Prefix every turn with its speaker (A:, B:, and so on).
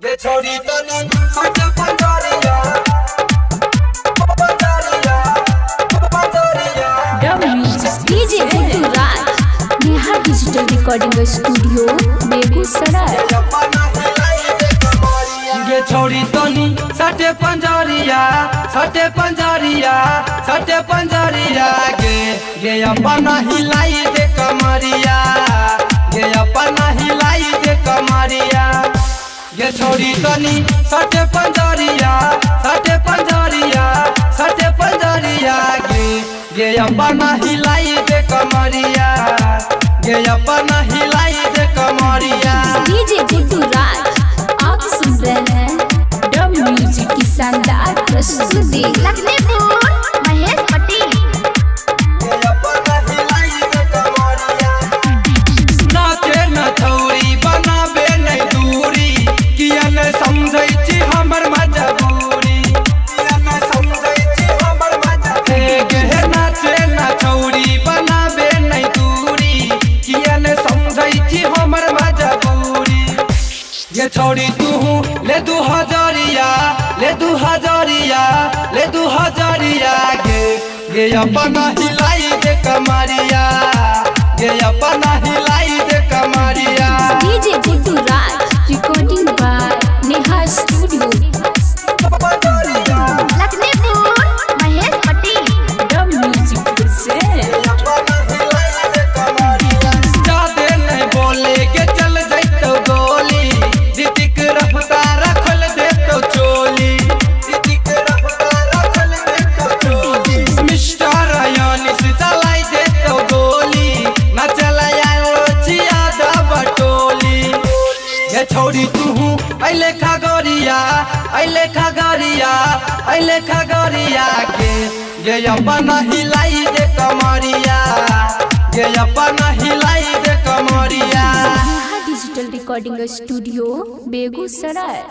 A: गे छोड़ी तनी हट पंजरिया
B: DJ Guddu Raj Neha digital recording studio Begusarai.
A: गे छोड़ी तनी सटे पंजरिया गे अपना हिलाई दे कमरिया गे अपना हिलाई दे कमरिया गे छोड़ी तनी सटे पंजरिया गे अपना हिलाई दे कमरिया गे अपना हिलाई दे कमरिया।
B: डीजे गुड्डू राज आप सुन रहे हैं डब म्यूजिक की शानदार प्रस्तुति। लखनपुर महेश पटेल
A: गे अपना हिलाई दे कमरिया नाचे न छौरी बनाबे नहीं दूरी किया न समझै छी हमर मजबूरी किया न समझै छी हमर मजबूरी गे नाचे न छौरी बनाबे नहीं दूरी किया न समझै छी हमर मजबूरी। ये छोड़ी तू ले 2000 गे अपना हिलाई दे कमरिया गे अपना हिलाई दे कमरिया।
B: DJ Guddu Raj recording by Neha studio Lakhanpur Mahesh Patel dub music से।
A: जादे नहीं बोले के चल जैतो गोली ऋतिक रफ्तार रखल देतो चोली ऋतिक रफ्तार रखल देतो चोली मिस्टर यानिस चलाई देतो गोली न चलाया छिया द बटोली। ये छोड़ी तू अइले खगरिया गे अपना हिलाई दे कमरिया गे अपना हिलाई दे कमरिया।
B: Neha digital recording studio Begusarai.